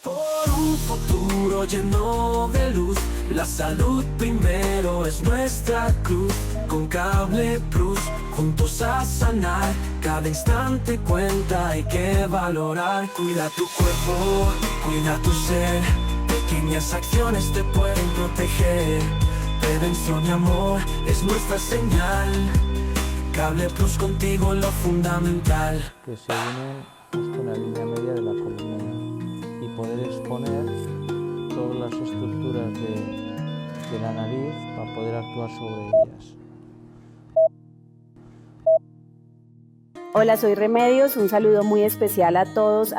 Por un futuro lleno de luz, la salud primero es nuestra cruz. Con Cable Plus, juntos a sanar, cada instante cuenta, hay que valorar. Cuida tu cuerpo, cuida tu ser, pequeñas acciones te pueden proteger. Prevención y amor es nuestra señal, Cable Plus contigo lo fundamental. Que se une justo en la línea media de la columna y poder exponer todas las estructuras de la nariz para poder actuar sobre ellas. Hola, soy Remedios, un saludo muy especial a todos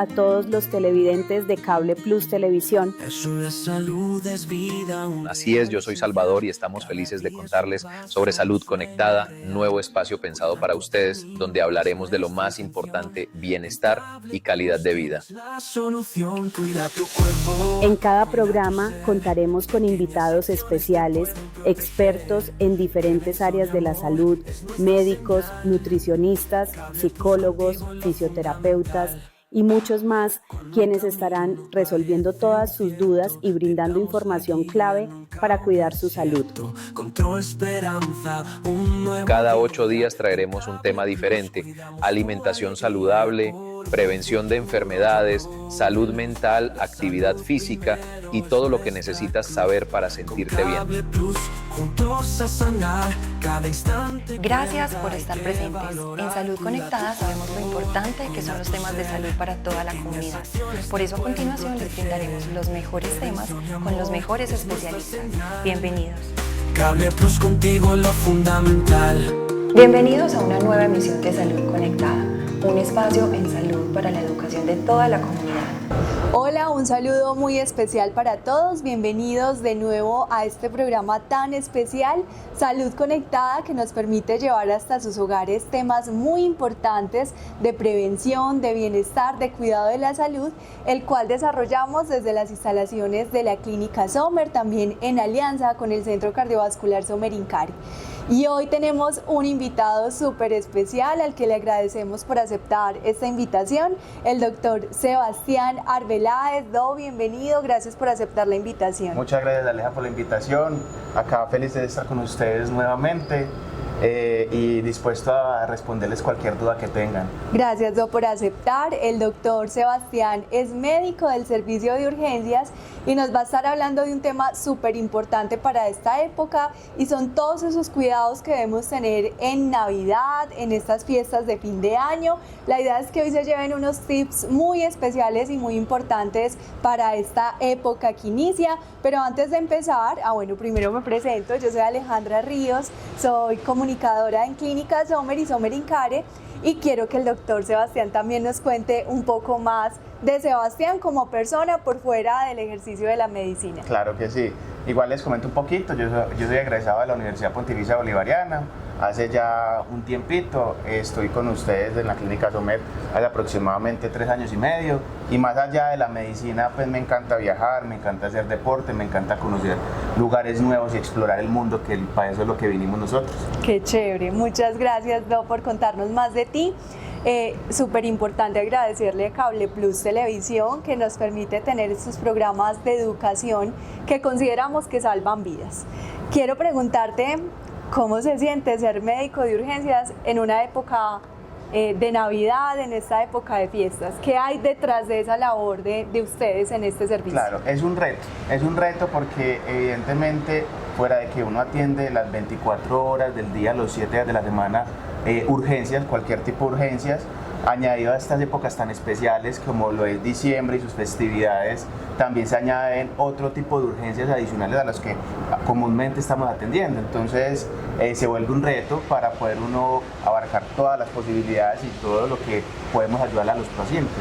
los televidentes de Cable Plus Televisión. Eso de salud es vida. Así es, yo soy Salvador y estamos felices de contarles sobre Salud Conectada, nuevo espacio pensado para ustedes, donde hablaremos de lo más importante, bienestar y calidad de vida. La solución, cuida tu cuerpo. En cada programa contaremos con invitados especiales, expertos en diferentes áreas de la salud, médicos, nutricionistas, psicólogos, fisioterapeutas y muchos más, quienes estarán resolviendo todas sus dudas y brindando información clave para cuidar su salud. Control, esperanza, un nuevo... Cada 8 días traeremos un tema diferente: alimentación saludable, prevención de enfermedades, salud mental, actividad física y todo lo que necesitas saber para sentirte bien. Cable Plus, juntos a sanar, cada instante. Gracias por estar presentes. En Salud Conectada sabemos lo importante que son los temas de salud para toda la comunidad. Por eso a continuación les brindaremos los mejores temas con los mejores especialistas. Bienvenidos. Cable Plus contigo lo fundamental. Bienvenidos a una nueva emisión de Salud Conectada, un espacio en salud para la educación de toda la comunidad. Hola, un saludo muy especial para todos. Bienvenidos de nuevo a este programa tan especial, Salud Conectada, que nos permite llevar hasta sus hogares temas muy importantes de prevención, de bienestar, de cuidado de la salud, el cual desarrollamos desde las instalaciones de la Clínica Sommer, también en alianza con el Centro Cardiovascular Sommer Incari. Y hoy tenemos un invitado súper especial al que le agradecemos por aceptar esta invitación, el doctor Sebastián Arbeláez. Do, bienvenido, gracias por aceptar la invitación. Muchas gracias, Aleja, por la invitación. Acá feliz de estar con ustedes nuevamente y dispuesto a responderles cualquier duda que tengan. Gracias, Do, por aceptar. El doctor Sebastián es médico del servicio de urgencias y nos va a estar hablando de un tema súper importante para esta época, y son todos esos cuidados que debemos tener en Navidad, en estas fiestas de fin de año. La idea es que hoy se lleven unos tips muy especiales y muy importantes para esta época que inicia. Pero antes de empezar, primero me presento. Yo soy Alejandra Ríos, soy comunicadora en Clínica Sommer y Sommer Incare, y quiero que el doctor Sebastián también nos cuente un poco más de Sebastián como persona por fuera del ejercicio de la medicina. Claro que sí. Igual les comento un poquito. Yo soy egresado de la Universidad Pontificia Bolivariana. Hace ya un tiempito estoy con ustedes en la Clínica Sommer hace aproximadamente 3 años y medio. Y más allá de la medicina, pues me encanta viajar, me encanta hacer deporte, me encanta conocer lugares nuevos y explorar el mundo, que para eso es lo que vinimos nosotros. Qué chévere. Muchas gracias, Do, por contarnos más de ti. Súper importante agradecerle a Cable Plus Televisión, que nos permite tener estos programas de educación que consideramos que salvan vidas. Quiero preguntarte, ¿cómo se siente ser médico de urgencias en una época de Navidad, en esta época de fiestas? ¿Qué hay detrás de esa labor de ustedes en este servicio? Claro, es un reto porque evidentemente, fuera de que uno atiende las 24 horas del día, los 7 días de la semana, urgencias, cualquier tipo de urgencias, añadido a estas épocas tan especiales como lo es diciembre y sus festividades, también se añaden otro tipo de urgencias adicionales a las que comúnmente estamos atendiendo. Entonces se vuelve un reto para poder uno abarcar todas las posibilidades y todo lo que podemos ayudar a los pacientes.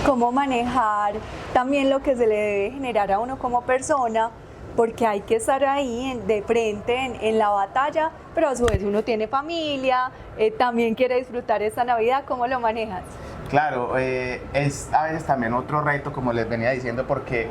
¿Cómo manejar también lo que se le debe generar a uno como persona? Porque hay que estar ahí de frente en la batalla, pero a su vez uno tiene familia, también quiere disfrutar esta Navidad. ¿Cómo lo manejas? Claro, es a veces también otro reto, como les venía diciendo, porque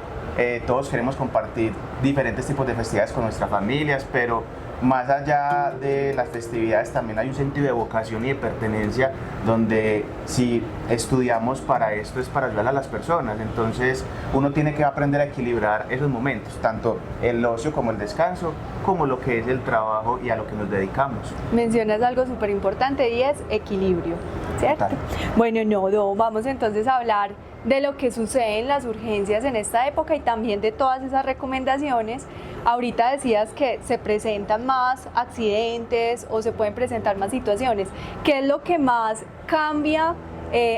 todos queremos compartir diferentes tipos de festividades con nuestras familias, pero más allá de las festividades también hay un sentido de vocación y de pertenencia, donde si estudiamos para esto, es para ayudar a las personas. Entonces uno tiene que aprender a equilibrar esos momentos, tanto el ocio como el descanso, como lo que es el trabajo y a lo que nos dedicamos. Mencionas algo súper importante y es equilibrio, ¿cierto? Total. Bueno, no, vamos entonces a hablar de lo que sucede en las urgencias en esta época y también de todas esas recomendaciones. Ahorita decías que se presentan más accidentes o se pueden presentar más situaciones. ¿Qué es lo que más cambia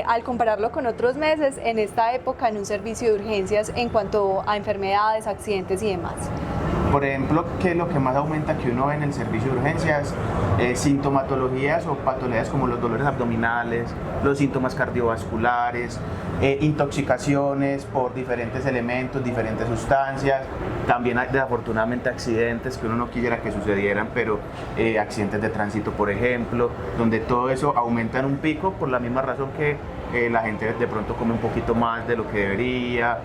al compararlo con otros meses en esta época en un servicio de urgencias en cuanto a enfermedades, accidentes y demás? Por ejemplo, ¿qué es lo que más aumenta que uno ve en el servicio de urgencias? Sintomatologías o patologías como los dolores abdominales, los síntomas cardiovasculares, intoxicaciones por diferentes elementos, diferentes sustancias. También hay desafortunadamente accidentes que uno no quisiera que sucedieran, pero accidentes de tránsito, por ejemplo, donde todo eso aumenta en un pico por la misma razón que la gente de pronto come un poquito más de lo que debería,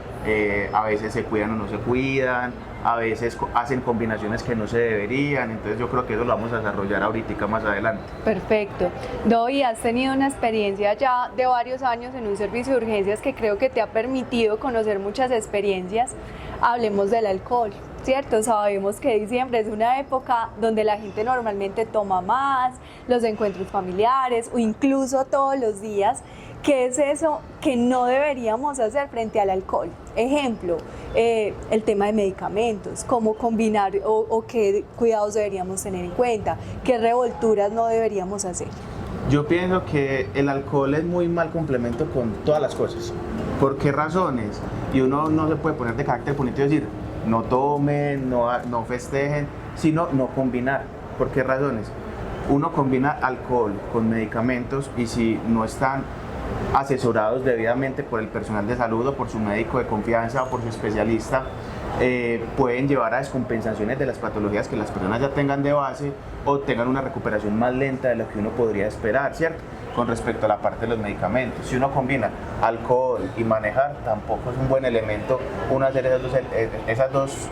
a veces se cuidan o no se cuidan, a veces hacen combinaciones que no se deberían. Entonces yo creo que eso lo vamos a desarrollar ahorita más adelante. Perfecto. Y has tenido una experiencia ya de varios años en un servicio de urgencias que creo que te ha permitido conocer muchas experiencias. Hablemos del alcohol, ¿cierto? Sabemos que diciembre es una época donde la gente normalmente toma más, los encuentros familiares o incluso todos los días. ¿Qué es eso que no deberíamos hacer frente al alcohol? Ejemplo, el tema de medicamentos, cómo combinar o qué cuidados deberíamos tener en cuenta, qué revolturas no deberíamos hacer. Yo pienso que el alcohol es muy mal complemento con todas las cosas. ¿Por qué razones? Y uno no se puede poner de carácter bonito y decir, no tomen, no festejen, sino no combinar. ¿Por qué razones? Uno combina alcohol con medicamentos y si no están asesorados debidamente por el personal de salud o por su médico de confianza o por su especialista, pueden llevar a descompensaciones de las patologías que las personas ya tengan de base o tengan una recuperación más lenta de lo que uno podría esperar, ¿cierto? Con respecto a la parte de los medicamentos. Si uno combina alcohol y manejar, tampoco es un buen elemento uno hacer esas dos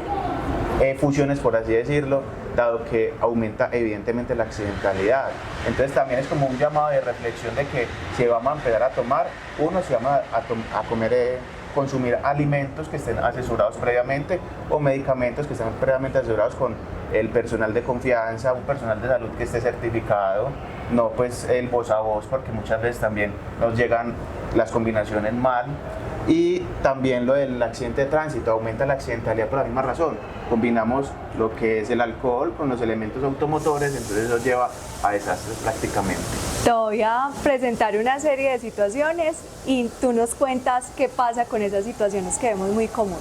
fusiones, por así decirlo, dado que aumenta evidentemente la accidentalidad. Entonces también es como un llamado de reflexión de que si vamos a empezar a tomar, si vamos a consumir alimentos que estén asesorados previamente o medicamentos que estén previamente asesorados con el personal de confianza, un personal de salud que esté certificado, no pues el voz a voz, porque muchas veces también nos llegan las combinaciones mal. Y también lo del accidente de tránsito, aumenta la accidentalidad por la misma razón. Combinamos lo que es el alcohol con los elementos automotores, entonces eso lleva a desastres prácticamente. Te voy a presentar una serie de situaciones y tú nos cuentas qué pasa con esas situaciones que vemos muy común.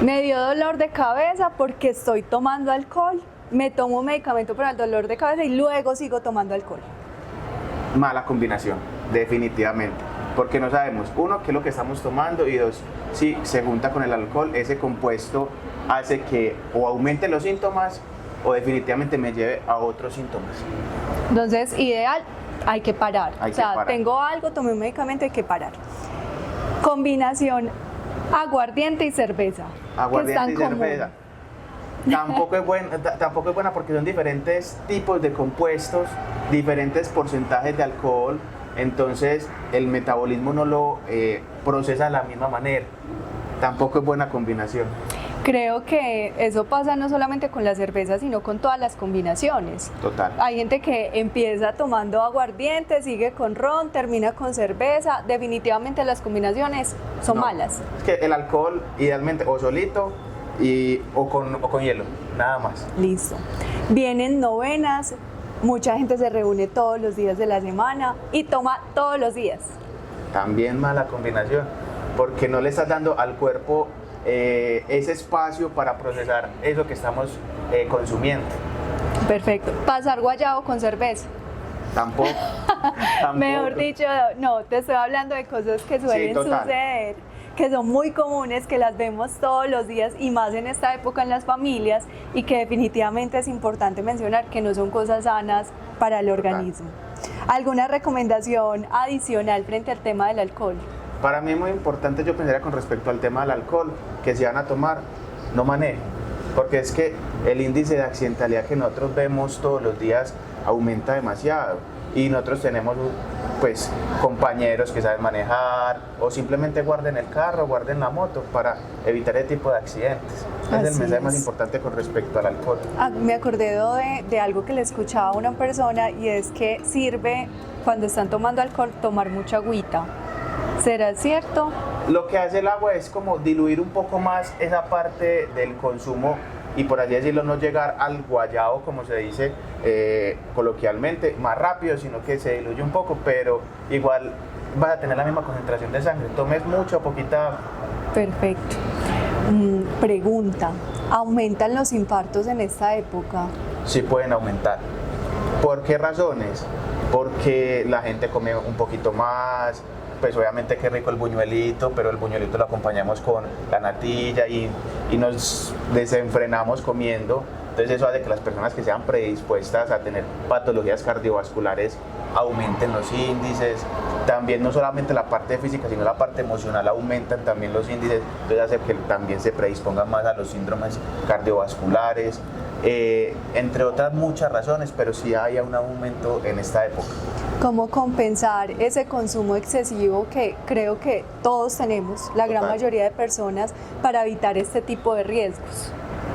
Me dio dolor de cabeza porque estoy tomando alcohol, me tomo un medicamento para el dolor de cabeza y luego sigo tomando alcohol. Mala combinación, definitivamente. Porque no sabemos, uno, qué es lo que estamos tomando y dos, si se junta con el alcohol, ese compuesto hace que o aumente los síntomas o definitivamente me lleve a otros síntomas. Entonces, ideal, hay que parar. Parar. Tengo algo, tomé un medicamento, hay que parar. Combinación aguardiente y cerveza. Aguardiente y cerveza. Tampoco es buena porque son diferentes tipos de compuestos, diferentes porcentajes de alcohol. Entonces el metabolismo no lo procesa de la misma manera. Tampoco es buena combinación. Creo que eso pasa no solamente con la cerveza, sino con todas las combinaciones. Total. Hay gente que empieza tomando aguardiente, sigue con ron, termina con cerveza. Definitivamente las combinaciones son malas. Es que el alcohol idealmente o solito o con hielo, nada más. Listo. Vienen novenas. Mucha gente se reúne todos los días de la semana y toma todos los días. También mala combinación, porque no le estás dando al cuerpo ese espacio para procesar eso que estamos consumiendo. Perfecto. Pasar guayabo con cerveza. Tampoco. Mejor dicho, no, te estoy hablando de cosas que suelen suceder, que son muy comunes, que las vemos todos los días y más en esta época en las familias y que definitivamente es importante mencionar que no son cosas sanas para el organismo. ¿Alguna recomendación adicional frente al tema del alcohol? Para mí es muy importante, yo pensaría con respecto al tema del alcohol, que si van a tomar, no manejen, porque es que el índice de accidentalidad que nosotros vemos todos los días aumenta demasiado y nosotros tenemos pues compañeros que saben manejar o simplemente guarden el carro, guarden la moto para evitar ese tipo de accidentes. Es el Así mensaje más es. importante con respecto al alcohol. Me acordé de algo que le escuchaba a una persona y es que sirve cuando están tomando alcohol tomar mucha agüita. ¿Será cierto? Lo que hace el agua es como diluir un poco más esa parte del consumo y por así decirlo no llegar al guayao, como se dice coloquialmente, más rápido, sino que se diluye un poco, pero igual vas a tener la misma concentración de sangre. Tomes mucha o poquita. Perfecto. Pregunta, ¿aumentan los infartos en esta época? Sí pueden aumentar. ¿Por qué razones? Porque la gente come un poquito más, pues obviamente qué rico el buñuelito, pero el buñuelito lo acompañamos con la natilla y nos desenfrenamos comiendo. Entonces eso hace que las personas que sean predispuestas a tener patologías cardiovasculares aumenten los índices. También no solamente la parte física, sino la parte emocional aumentan también los índices. Entonces hace que también se predispongan más a los síndromes cardiovasculares, entre otras muchas razones, pero sí hay un aumento en esta época. ¿Cómo compensar ese consumo excesivo que creo que todos tenemos, la gran Total. mayoría de personas, para evitar este tipo de riesgos?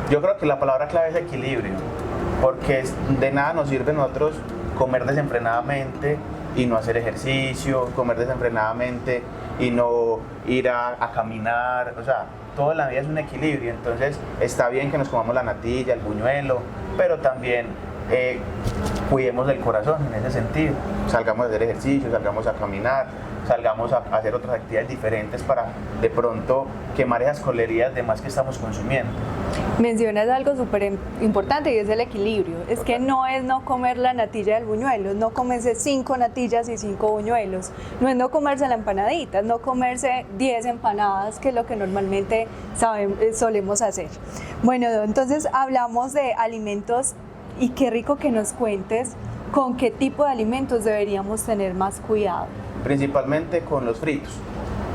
Yo creo que la palabra clave es equilibrio, porque de nada nos sirve nosotros comer desenfrenadamente y no hacer ejercicio, comer desenfrenadamente y no ir a caminar, o sea, toda la vida es un equilibrio. Entonces está bien que nos comamos la natilla, el buñuelo, pero también cuidemos del corazón en ese sentido. Salgamos a hacer ejercicio, salgamos a caminar, salgamos a hacer otras actividades diferentes para de pronto quemar esas calorías de más que estamos consumiendo. Mencionas algo súper importante y es el equilibrio. Es que no es no comer la natilla del buñuelo, es no comerse 5 natillas y 5 buñuelos. No es no comerse la empanadita, es no comerse 10 empanadas, que es lo que normalmente solemos hacer. Bueno, entonces hablamos de alimentos y qué rico que nos cuentes con qué tipo de alimentos deberíamos tener más cuidado. Principalmente con los fritos.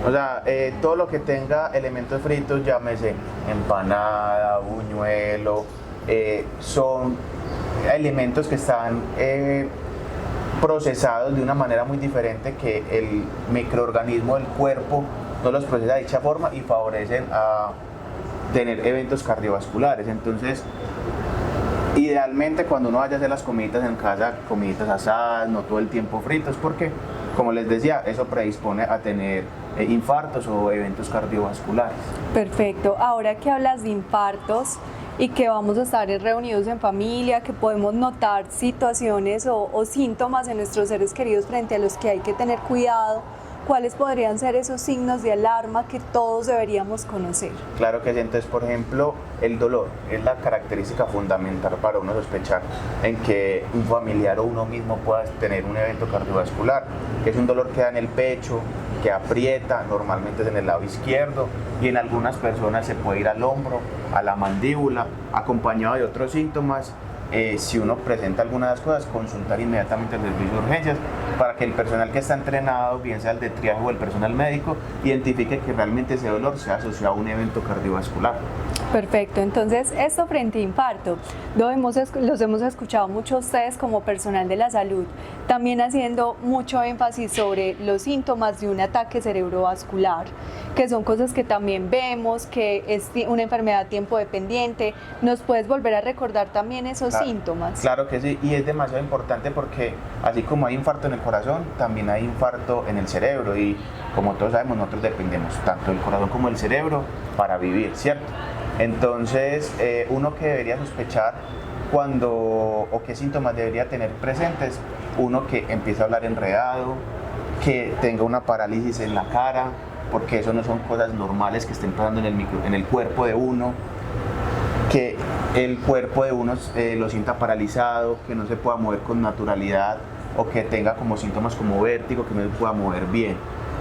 O sea, todo lo que tenga elementos fritos, llámese empanada, buñuelo, son elementos que están procesados de una manera muy diferente que el microorganismo del cuerpo no los procesa de dicha forma y favorecen a tener eventos cardiovasculares. Entonces, idealmente cuando uno vaya a hacer las comiditas en casa, comiditas asadas, no todo el tiempo fritos, porque como les decía, eso predispone a tener infartos o eventos cardiovasculares. Perfecto. Ahora que hablas de infartos y que vamos a estar reunidos en familia, que podemos notar situaciones o síntomas en nuestros seres queridos frente a los que hay que tener cuidado, ¿cuáles podrían ser esos signos de alarma que todos deberíamos conocer? Claro que sí. Entonces, por ejemplo, el dolor es la característica fundamental para uno sospechar en que un familiar o uno mismo pueda tener un evento cardiovascular, que es un dolor que da en el pecho, que aprieta, normalmente es en el lado izquierdo, y en algunas personas se puede ir al hombro, a la mandíbula, acompañado de otros síntomas. Si uno presenta algunas de las cosas, consultar inmediatamente al servicio de urgencias para que el personal que está entrenado, bien sea el de triaje o el personal médico, identifique que realmente ese dolor sea asociado a un evento cardiovascular. Perfecto, entonces esto frente a infarto, los hemos escuchado mucho ustedes como personal de la salud, también haciendo mucho énfasis sobre los síntomas de un ataque cerebrovascular, que son cosas que también vemos, que es una enfermedad tiempo dependiente. ¿Nos puedes volver a recordar también esos síntomas? Claro que sí, y es demasiado importante porque así como hay infarto en el corazón, también hay infarto en el cerebro, y como todos sabemos, nosotros dependemos tanto del corazón como del cerebro para vivir, ¿cierto? Entonces, uno que debería sospechar o qué síntomas debería tener presentes, uno que empieza a hablar enredado, que tenga una parálisis en la cara, porque eso no son cosas normales que estén pasando en el cuerpo de uno, que el cuerpo de uno lo sienta paralizado, que no se pueda mover con naturalidad, o que tenga como síntomas como vértigo, que no se pueda mover bien.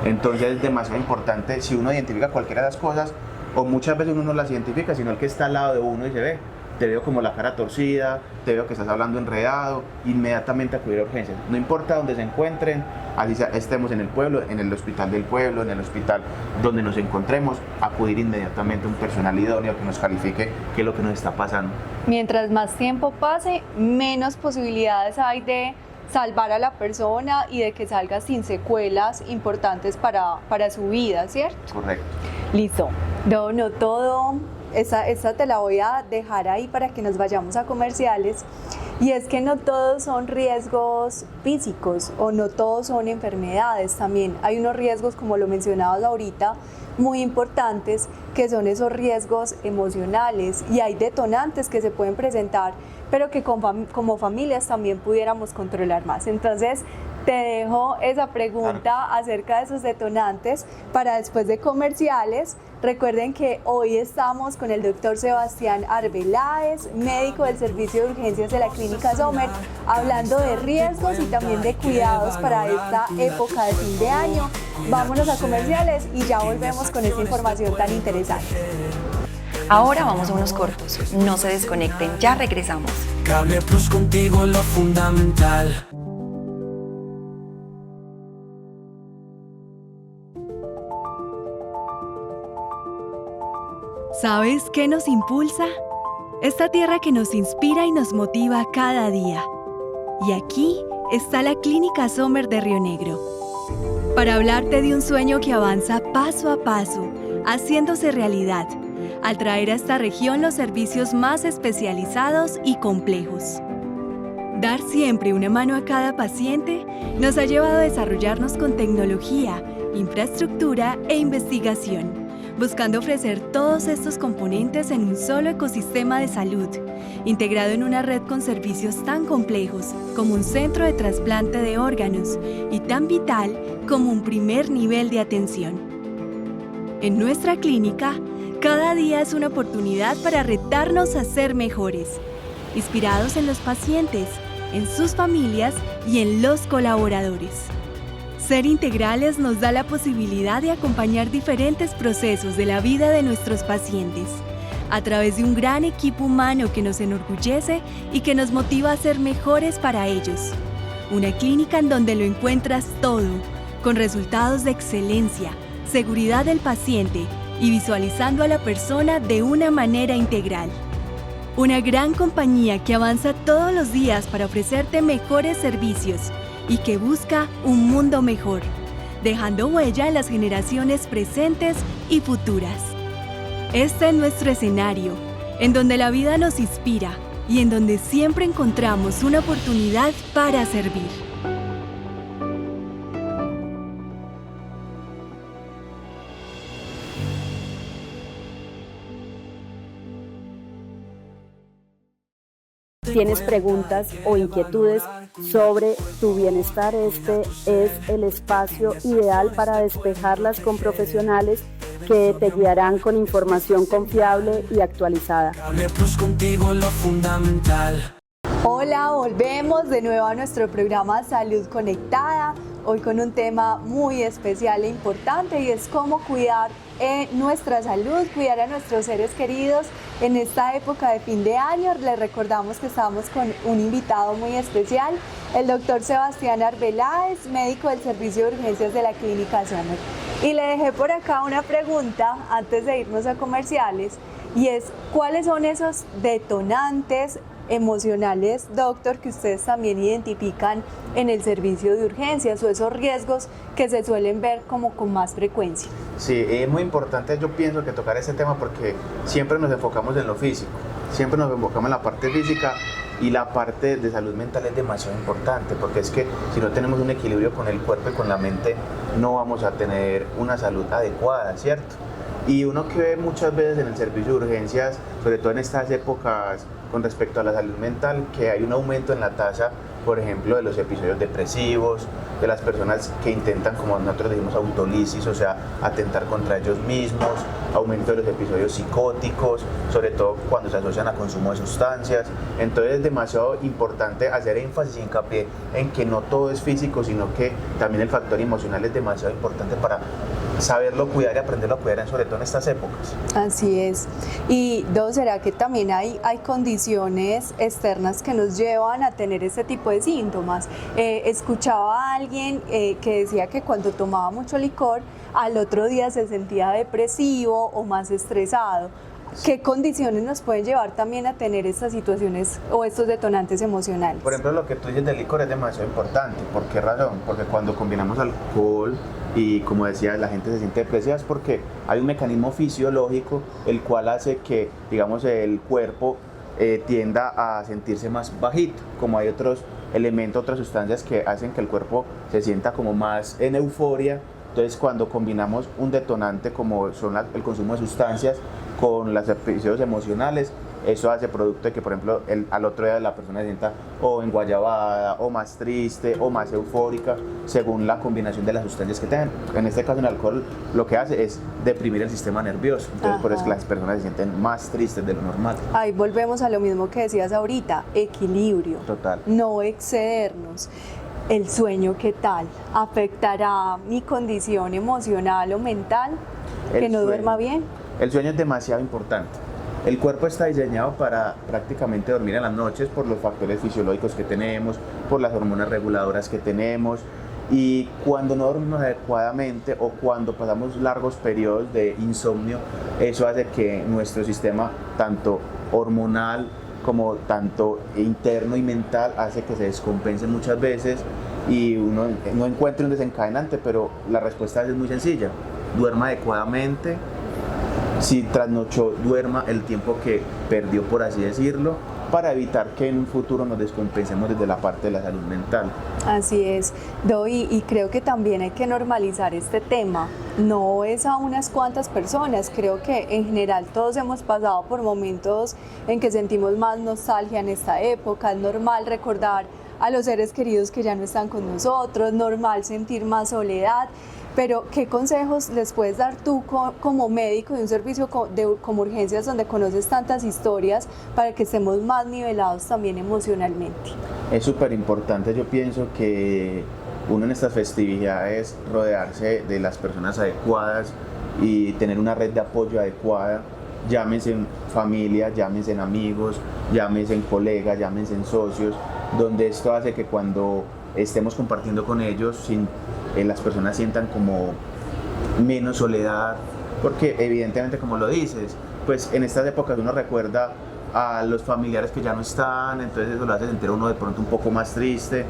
Entonces es demasiado importante, si uno identifica cualquiera de las cosas, o muchas veces uno no las identifica, sino el que está al lado de uno y se ve, te veo como la cara torcida, te veo que estás hablando enredado, inmediatamente acudir a urgencias. No importa dónde se encuentren, así estemos en el pueblo, en el hospital del pueblo, en el hospital donde nos encontremos, acudir inmediatamente a un personal idóneo que nos califique qué es lo que nos está pasando. Mientras más tiempo pase, menos posibilidades hay de salvar a la persona y de que salga sin secuelas importantes para su vida, ¿cierto? Correcto. Listo. No todo. Esta te la voy a dejar ahí para que nos vayamos a comerciales. Y es que no todos son riesgos físicos o no todos son enfermedades. También hay unos riesgos, como lo mencionabas ahorita, muy importantes, que son esos riesgos emocionales, y hay detonantes que se pueden presentar, pero que como familias también pudiéramos controlar más. Entonces, te dejo esa pregunta acerca de esos detonantes para después de comerciales. Recuerden que hoy estamos con el doctor Sebastián Arbeláez, médico del Servicio de Urgencias de la Clínica Sommer, hablando de riesgos y también de cuidados para esta época de fin de año. Vámonos a comerciales y ya volvemos con esta información tan interesante. Ahora vamos a unos cortos. No se desconecten, ya regresamos. Cable Plus, contigo lo fundamental. ¿Sabes qué nos impulsa? Esta tierra que nos inspira y nos motiva cada día. Y aquí está la Clínica Sommer de Río Negro, para hablarte de un sueño que avanza paso a paso, haciéndose realidad, al traer a esta región los servicios más especializados y complejos. Dar siempre una mano a cada paciente nos ha llevado a desarrollarnos con tecnología, infraestructura e investigación, buscando ofrecer todos estos componentes en un solo ecosistema de salud, integrado en una red con servicios tan complejos como un centro de trasplante de órganos y tan vital como un primer nivel de atención. En nuestra clínica, cada día es una oportunidad para retarnos a ser mejores, inspirados en los pacientes, en sus familias y en los colaboradores. Ser integrales nos da la posibilidad de acompañar diferentes procesos de la vida de nuestros pacientes, a través de un gran equipo humano que nos enorgullece y que nos motiva a ser mejores para ellos. Una clínica en donde lo encuentras todo, con resultados de excelencia, seguridad del paciente y visualizando a la persona de una manera integral. Una gran compañía que avanza todos los días para ofrecerte mejores servicios y que busca un mundo mejor, dejando huella en las generaciones presentes y futuras. Este es nuestro escenario, en donde la vida nos inspira y en donde siempre encontramos una oportunidad para servir. ¿Tienes preguntas o inquietudes sobre tu bienestar? Este es el espacio ideal para despejarlas con profesionales que te guiarán con información confiable y actualizada. Cable Plus, contigo lo fundamental. Hola, volvemos de nuevo a nuestro programa Salud Conectada, hoy con un tema muy especial e importante, y es cómo cuidar nuestra salud, cuidar a nuestros seres queridos en esta época de fin de año. Les recordamos que estamos con un invitado muy especial, el doctor Sebastián Arbeláez, médico del Servicio de Urgencias de la Clínica Sommer. Y le dejé por acá una pregunta antes de irnos a comerciales, y es: ¿cuáles son esos detonantes emocionales, doctor, que ustedes también identifican en el servicio de urgencias, o esos riesgos que se suelen ver como con más frecuencia? Sí, es muy importante, yo pienso, que tocar ese tema, porque siempre nos enfocamos en lo físico, siempre nos enfocamos en la parte física, y la parte de salud mental es demasiado importante, porque es que si no tenemos un equilibrio con el cuerpo y con la mente, no vamos a tener una salud adecuada, ¿cierto? Y uno que ve muchas veces en el servicio de urgencias, sobre todo en estas épocas con respecto a la salud mental, que hay un aumento en la tasa, por ejemplo, de los episodios depresivos, de las personas que intentan, como nosotros decimos, autolisis, o sea, atentar contra ellos mismos, aumento de los episodios psicóticos, sobre todo cuando se asocian a consumo de sustancias. Entonces es demasiado importante hacer énfasis y hincapié en que no todo es físico, sino que también el factor emocional es demasiado importante para saberlo cuidar y aprenderlo a cuidar, sobre todo en estas épocas. Así es. Y ¿será que también hay condiciones externas que nos llevan a tener este tipo de síntomas? Escuchaba a alguien que decía que cuando tomaba mucho licor, al otro día se sentía depresivo o más estresado. ¿Qué condiciones nos pueden llevar también a tener estas situaciones o estos detonantes emocionales? Por ejemplo, lo que tú dices del licor es demasiado importante. ¿Por qué razón? Porque cuando combinamos alcohol y, como decía, la gente se siente depresiva, es porque hay un mecanismo fisiológico el cual hace que, digamos, el cuerpo tienda a sentirse más bajito, como hay otros elementos, otras sustancias que hacen que el cuerpo se sienta como más en euforia. Entonces, cuando combinamos un detonante como son el consumo de sustancias con los episodios emocionales, eso hace producto de que, por ejemplo, al otro día la persona se sienta o enguayabada, o más triste, o más eufórica, según la combinación de las sustancias que tengan. En este caso, el alcohol lo que hace es deprimir el sistema nervioso. Entonces, por eso es que las personas se sienten más tristes de lo normal. Ahí volvemos a lo mismo que decías ahorita, equilibrio. Total. No excedernos. ¿El sueño qué tal? ¿Afectará mi condición emocional o mental? ¿Que no duerma bien? El sueño es demasiado importante. El cuerpo está diseñado para prácticamente dormir en las noches por los factores fisiológicos que tenemos, por las hormonas reguladoras que tenemos, y cuando no dormimos adecuadamente o cuando pasamos largos periodos de insomnio, eso hace que nuestro sistema, tanto hormonal como tanto interno y mental, hace que se descompense muchas veces y uno no encuentre un desencadenante, pero la respuesta es muy sencilla: duerma adecuadamente. Si trasnochó, duerma el tiempo que perdió, por así decirlo, para evitar que en un futuro nos descompensemos desde la parte de la salud mental. Así es, y creo que también hay que normalizar este tema. No es a unas cuantas personas, creo que en general todos hemos pasado por momentos en que sentimos más nostalgia en esta época. Es normal recordar a los seres queridos que ya no están con nosotros, normal sentir más soledad. Pero, ¿qué consejos les puedes dar tú como médico de un servicio como urgencias donde conoces tantas historias para que estemos más nivelados también emocionalmente? Es súper importante, yo pienso que uno en estas festividades rodearse de las personas adecuadas y tener una red de apoyo adecuada, llámense en familia, llámense en amigos, llámense en colegas, llámense en socios, donde esto hace que cuando estemos compartiendo con ellos, las personas sientan como menos soledad, porque evidentemente, como lo dices, pues en estas épocas uno recuerda a los familiares que ya no están, entonces eso lo hace sentir uno de pronto un poco más triste,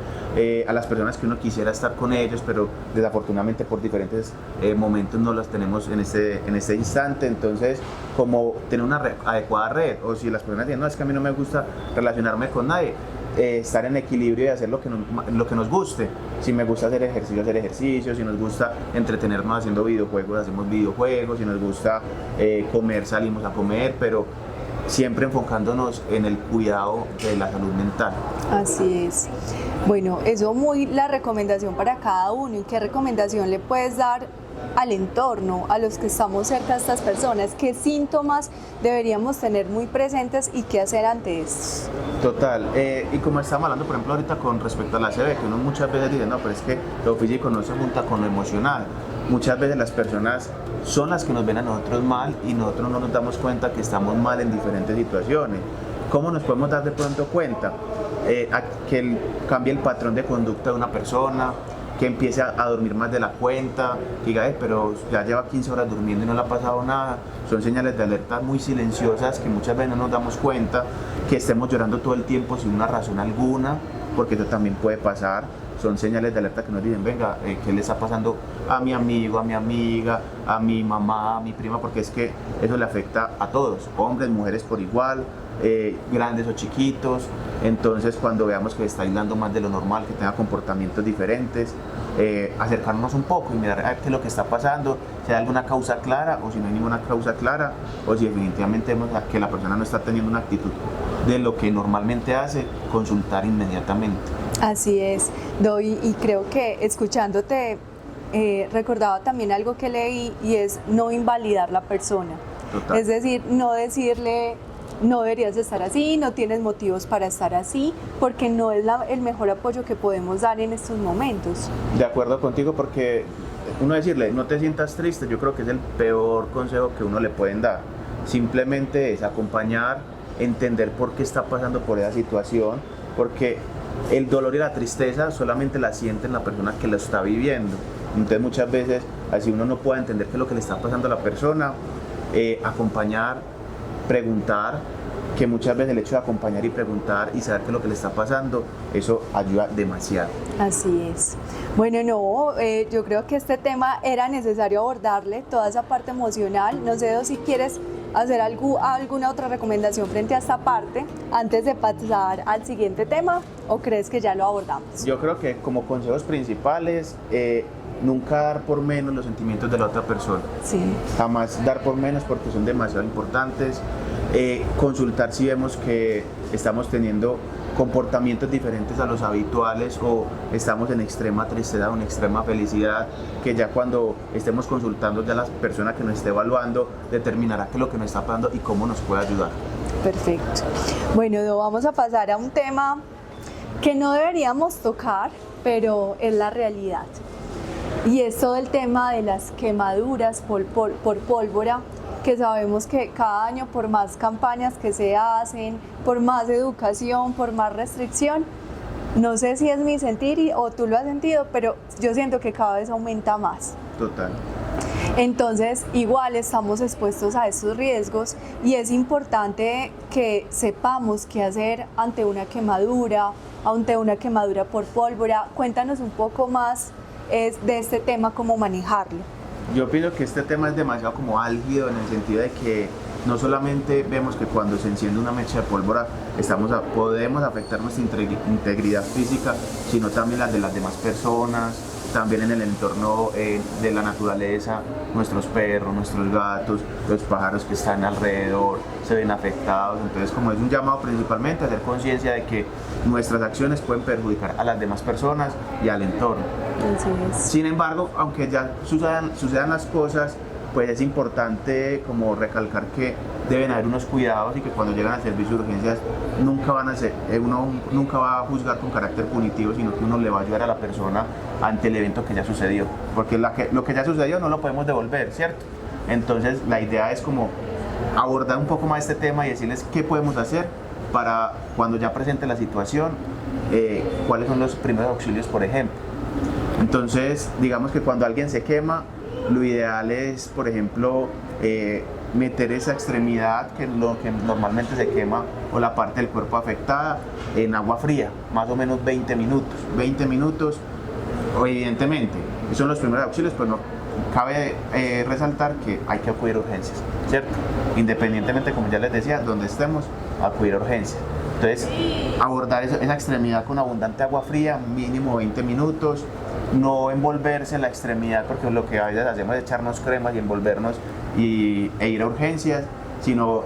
a las personas que uno quisiera estar con ellos, pero desafortunadamente por diferentes momentos no las tenemos en este instante. Entonces, como tener una adecuada red, o si las personas dicen, no, es que a mí no me gusta relacionarme con nadie, estar en equilibrio y hacer lo que nos guste. Si me gusta hacer ejercicio, si nos gusta entretenernos haciendo videojuegos, hacemos videojuegos, si nos gusta comer, salimos a comer, pero siempre enfocándonos en el cuidado de la salud mental. Así es. Bueno, eso muy la recomendación para cada uno. ¿Y qué recomendación le puedes dar al entorno, a los que estamos cerca de estas personas? ¿Qué síntomas deberíamos tener muy presentes y qué hacer ante estos? Total, y como estamos hablando, por ejemplo, ahorita con respecto a la ACV, que uno muchas veces dice, no, pero es que lo físico no se junta con lo emocional. Muchas veces las personas son las que nos ven a nosotros mal y nosotros no nos damos cuenta que estamos mal en diferentes situaciones. ¿Cómo nos podemos dar de pronto cuenta? Que cambie el patrón de conducta de una persona, que empiece a dormir más de la cuenta, que diga, pero ya lleva 15 horas durmiendo y no le ha pasado nada. Son señales de alerta muy silenciosas que muchas veces no nos damos cuenta, que estemos llorando todo el tiempo sin una razón alguna, porque eso también puede pasar. Son señales de alerta que nos dicen, venga, ¿qué le está pasando a mi amigo, a mi amiga, a mi mamá, a mi prima? Porque es que eso le afecta a todos, hombres, mujeres por igual, grandes o chiquitos. Entonces, cuando veamos que está aislando más de lo normal, que tenga comportamientos diferentes, acercarnos un poco y mirar a ver qué es lo que está pasando, si hay alguna causa clara o si no hay ninguna causa clara, o si definitivamente vemos que la persona no está teniendo una actitud de lo que normalmente hace, consultar inmediatamente. Así es, y creo que escuchándote recordaba también algo que leí, y es no invalidar la persona. Total. Es decir, no decirle, no deberías estar así, no tienes motivos para estar así, porque no es el mejor apoyo que podemos dar en estos momentos. De acuerdo contigo, porque uno decirle, no te sientas triste, yo creo que es el peor consejo que uno le pueden dar. Simplemente es acompañar, entender por qué está pasando por esa situación, porque el dolor y la tristeza solamente la siente la persona que lo está viviendo. Entonces muchas veces, así uno no puede entender qué es lo que le está pasando a la persona, acompañar, preguntar, que muchas veces el hecho de acompañar y preguntar y saber qué es lo que le está pasando, eso ayuda demasiado. Así es. Bueno, no, yo creo que este tema era necesario abordarle, toda esa parte emocional. No sé si quieres hacer alguna otra recomendación frente a esta parte antes de pasar al siguiente tema, o crees que ya lo abordamos. Yo creo que como consejos principales, nunca dar por menos los sentimientos de la otra persona. Sí. Jamás dar por menos porque son demasiado importantes. Consultar si vemos que estamos teniendo comportamientos diferentes a los habituales o estamos en extrema tristeza o en extrema felicidad, que ya cuando estemos consultando ya la persona que nos esté evaluando determinará qué es lo que nos está pasando y cómo nos puede ayudar. Perfecto. Bueno, vamos a pasar a un tema que no deberíamos tocar, pero es la realidad. Y es todo el tema de las quemaduras por pólvora, que sabemos que cada año, por más campañas que se hacen, por más educación, por más restricción, no sé si es mi sentir o tú lo has sentido, pero yo siento que cada vez aumenta más. Total. Entonces, igual estamos expuestos a estos riesgos y es importante que sepamos qué hacer ante una quemadura por pólvora. Cuéntanos un poco más de este tema, cómo manejarlo. Yo pienso que este tema es demasiado como álgido en el sentido de que no solamente vemos que cuando se enciende una mecha de pólvora podemos afectar nuestra integridad física, sino también las de las demás personas, también en el entorno de la naturaleza, nuestros perros, nuestros gatos, los pájaros que están alrededor se ven afectados. Entonces, como es un llamado principalmente a hacer conciencia de que nuestras acciones pueden perjudicar a las demás personas y al entorno. Sin embargo, aunque ya sucedan las cosas, pues es importante como recalcar que deben haber unos cuidados y que cuando llegan al servicio de urgencias uno nunca va a juzgar con carácter punitivo, sino que uno le va a ayudar a la persona ante el evento que ya sucedió, porque lo que ya sucedió no lo podemos devolver, ¿cierto? Entonces la idea es como abordar un poco más este tema y decirles qué podemos hacer para cuando ya presente la situación, cuáles son los primeros auxilios, por ejemplo. Entonces, digamos que cuando alguien se quema, lo ideal es, por ejemplo, meter esa extremidad, que es lo que normalmente se quema, o la parte del cuerpo afectada, en agua fría, más o menos 20 minutos. 20 minutos, evidentemente, esos son los primeros auxilios, pues no cabe resaltar que hay que acudir a urgencias, ¿cierto? Independientemente, como ya les decía, donde estemos, acudir a urgencias. Entonces, abordar esa extremidad con abundante agua fría, mínimo 20 minutos, no envolverse en la extremidad, porque lo que a veces hacemos es echarnos cremas y envolvernos e ir a urgencias, sino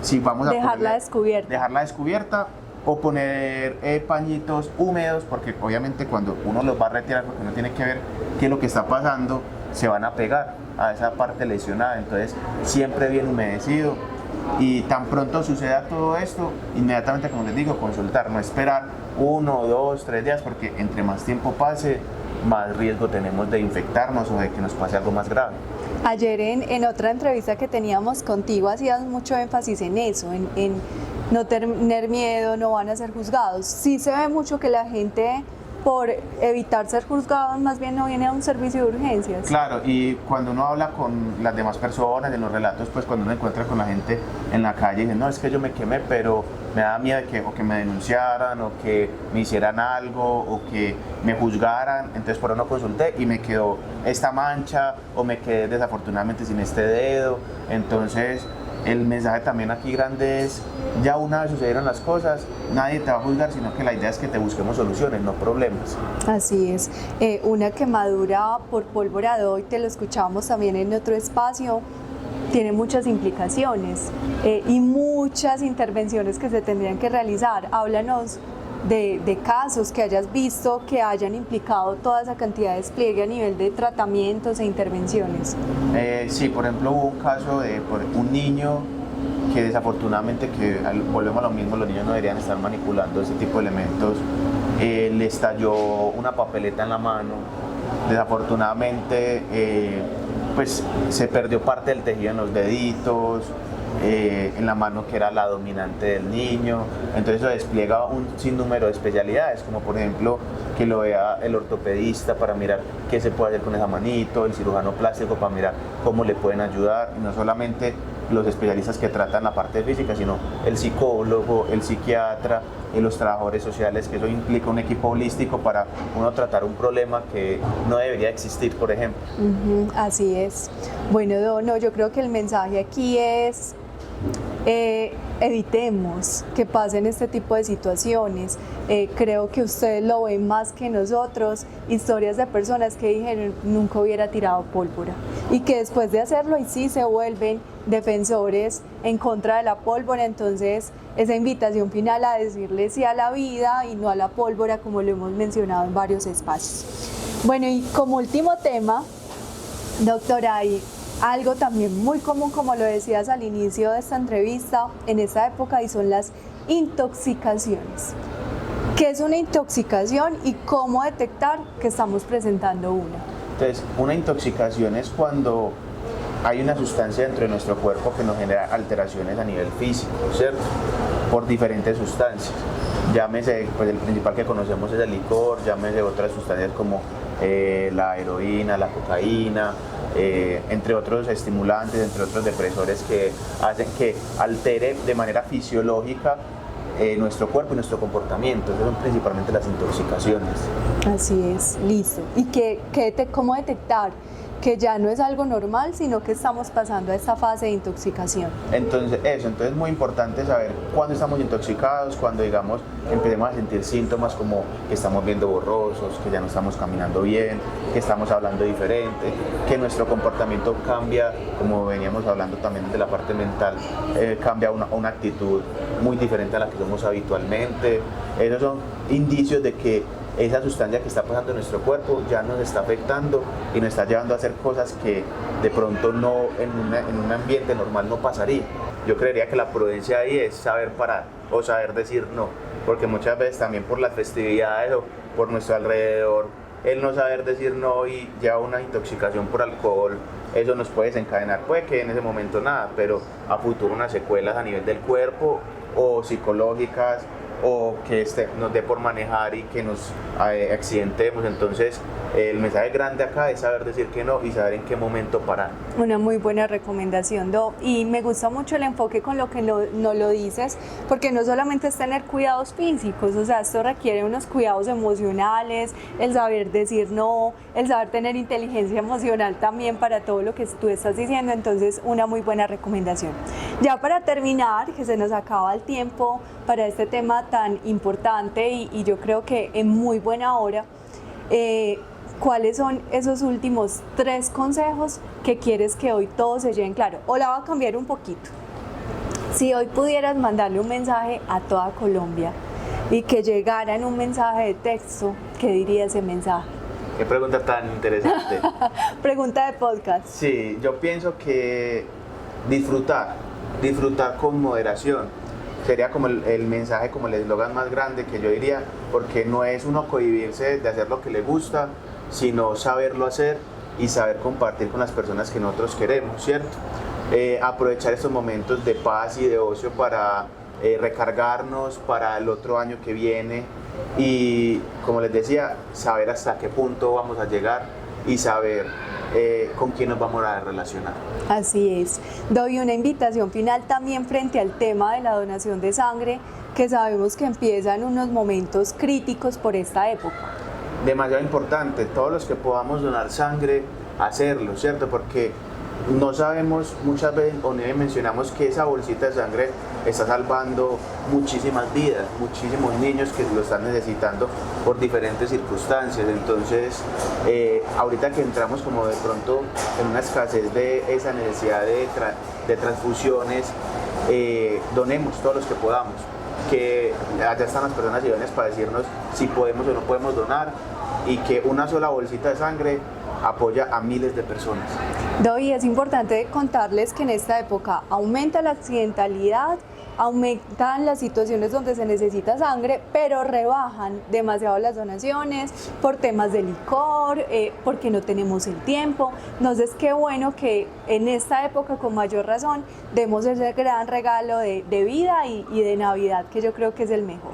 si vamos a dejarla descubierta o poner pañitos húmedos, porque obviamente cuando uno los va a retirar, porque uno tiene que ver qué es lo que está pasando, se van a pegar a esa parte lesionada, entonces siempre bien humedecido. Y tan pronto suceda todo esto, inmediatamente, como les digo, consultar, no esperar 1, 2, 3 días, porque entre más tiempo pase, más riesgo tenemos de infectarnos o de que nos pase algo más grave. Ayer en otra entrevista que teníamos contigo hacías mucho énfasis en eso, en no tener miedo, no van a ser juzgados. Sí se ve mucho que la gente, por evitar ser juzgados, más bien no viene a un servicio de urgencias. Claro, y cuando uno habla con las demás personas, en los relatos, pues cuando uno encuentra con la gente en la calle, dicen, no, es que yo me quemé, pero me da miedo que me denunciaran, o que me hicieran algo, o que me juzgaran, entonces por eso no consulté y me quedó esta mancha, o me quedé desafortunadamente sin este dedo. Entonces, el mensaje también aquí grande es, ya una vez sucedieron las cosas, nadie te va a juzgar, sino que la idea es que te busquemos soluciones, no problemas. Así es. Una quemadura por pólvora de hoy, te lo escuchamos también en otro espacio, tiene muchas implicaciones y muchas intervenciones que se tendrían que realizar. Háblanos de casos que hayas visto que hayan implicado toda esa cantidad de despliegue a nivel de tratamientos e intervenciones. Sí, por ejemplo, hubo un caso de un niño que desafortunadamente, volvemos a lo mismo, los niños no deberían estar manipulando ese tipo de elementos, le estalló una papeleta en la mano, desafortunadamente pues se perdió parte del tejido en los deditos, en la mano que era la dominante del niño. Entonces eso despliega un sinnúmero de especialidades, como por ejemplo que lo vea el ortopedista para mirar qué se puede hacer con esa manito, el cirujano plástico para mirar cómo le pueden ayudar, y no solamente los especialistas que tratan la parte física, sino el psicólogo, el psiquiatra y los trabajadores sociales, que eso implica un equipo holístico para uno tratar un problema que no debería existir, por ejemplo. Así es. Bueno, no, yo creo que el mensaje aquí es evitemos que pasen este tipo de situaciones. Creo que ustedes lo ven más que nosotros, historias de personas que dijeron nunca hubiera tirado pólvora y que después de hacerlo y sí se vuelven defensores en contra de la pólvora. Entonces esa invitación final a decirle sí a la vida y no a la pólvora, como lo hemos mencionado en varios espacios. Bueno, y como último tema, doctora, hay algo también muy común, como lo decías al inicio de esta entrevista, en esta época, y son las intoxicaciones. ¿Qué es una intoxicación y cómo detectar que estamos presentando una? Entonces, una intoxicación es cuando hay una sustancia dentro de nuestro cuerpo que nos genera alteraciones a nivel físico, ¿cierto? Por diferentes sustancias. Llámese, pues el principal que conocemos es el licor, llámese otras sustancias como la heroína, la cocaína, entre otros estimulantes, entre otros depresores que hacen que altere de manera fisiológica nuestro cuerpo y nuestro comportamiento. Esas son principalmente las intoxicaciones. Así es, listo. ¿Y cómo detectar que ya no es algo normal, sino que estamos pasando a esta fase de intoxicación? Entonces es muy importante saber cuándo estamos intoxicados, cuando digamos empecemos a sentir síntomas como que estamos viendo borrosos, que ya no estamos caminando bien, que estamos hablando diferente, que nuestro comportamiento cambia, como veníamos hablando también de la parte mental, cambia una actitud muy diferente a la que somos habitualmente. Esos son indicios de que esa sustancia que está pasando en nuestro cuerpo ya nos está afectando y nos está llevando a hacer cosas que de pronto no en un ambiente normal no pasaría. Yo creería que la prudencia ahí es saber parar o saber decir no, porque muchas veces también por las festividades o por nuestro alrededor, el no saber decir no y ya una intoxicación por alcohol, eso nos puede desencadenar, puede que en ese momento nada, pero a futuro unas secuelas a nivel del cuerpo o psicológicas, o que nos dé por manejar y que nos accidentemos. Entonces el mensaje grande acá es saber decir que no y saber en qué momento parar. Una muy buena recomendación, Do, y me gusta mucho el enfoque con lo que no lo dices, porque no solamente es tener cuidados físicos, o sea, esto requiere unos cuidados emocionales, el saber decir no, el saber tener inteligencia emocional también para todo lo que tú estás diciendo. Entonces una muy buena recomendación. Ya para terminar, que se nos acaba el tiempo para este tema tan importante y yo creo que en muy buena hora, ¿cuáles son esos últimos 3 consejos que quieres que hoy todos se lleven claro? O la voy a cambiar un poquito. Si hoy pudieras mandarle un mensaje a toda Colombia y que llegara en un mensaje de texto, ¿qué diría ese mensaje? Qué pregunta tan interesante. Pregunta de podcast. Sí, yo pienso que disfrutar con moderación sería como el mensaje, como el eslogan más grande que yo diría, porque no es uno cohibirse de hacer lo que le gusta, sino saberlo hacer y saber compartir con las personas que nosotros queremos, ¿cierto? Aprovechar estos momentos de paz y de ocio para recargarnos para el otro año que viene y, como les decía, saber hasta qué punto vamos a llegar y saber con quién nos vamos a relacionar. Así es. Doy una invitación final también frente al tema de la donación de sangre, que sabemos que empieza en unos momentos críticos por esta época. Demasiado importante, todos los que podamos donar sangre, hacerlo, ¿cierto? Porque no sabemos muchas veces, o ni mencionamos que esa bolsita de sangre está salvando muchísimas vidas, muchísimos niños que lo están necesitando por diferentes circunstancias. Entonces, ahorita que entramos como de pronto en una escasez de esa necesidad de transfusiones, donemos todos los que podamos, que allá están las personas idóneas para decirnos si podemos o no podemos donar, y que una sola bolsita de sangre apoya a miles de personas. Doy, es importante contarles que en esta época aumenta la accidentalidad, aumentan las situaciones donde se necesita sangre, pero rebajan demasiado las donaciones por temas de licor, porque no tenemos el tiempo. Entonces, qué bueno que en esta época, con mayor razón, demos ese gran regalo de vida y de Navidad, que yo creo que es el mejor.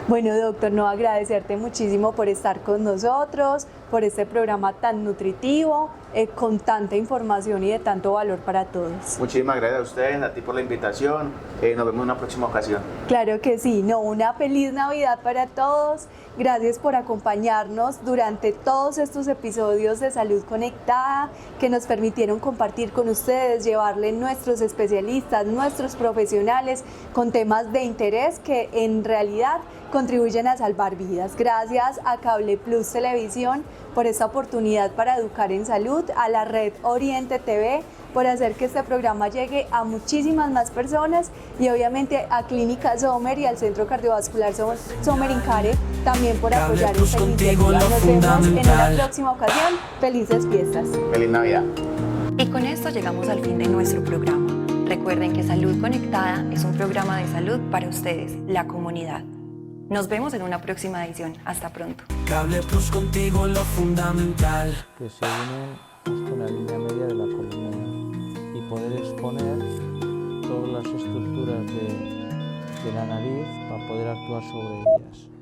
Bueno, doctor, no agradecerte muchísimo por estar con nosotros, por este programa tan nutritivo, con tanta información y de tanto valor para todos. Muchísimas gracias a ustedes, a ti por la invitación. Nos vemos en una próxima ocasión. Claro que sí, una feliz Navidad para todos. Gracias por acompañarnos durante todos estos episodios de Salud Conectada que nos permitieron compartir con ustedes, llevarle nuestros especialistas, nuestros profesionales con temas de interés que en realidad contribuyen a salvar vidas. Gracias a Cable Plus Televisión por esta oportunidad para educar en salud, a la red Oriente TV por hacer que este programa llegue a muchísimas más personas y obviamente a Clínica Sommer y al Centro Cardiovascular Sommer Incare también por apoyar esta iniciativa. Nos vemos en una próxima ocasión. Felices fiestas. Feliz Navidad. Y con esto llegamos al fin de nuestro programa. Recuerden que Salud Conectada es un programa de salud para ustedes, la comunidad. Nos vemos en una próxima edición. Hasta pronto. Cable Plus, contigo lo fundamental. que se unen hasta una línea media de la columna y poder exponer todas las estructuras de la nariz para poder actuar sobre ellas.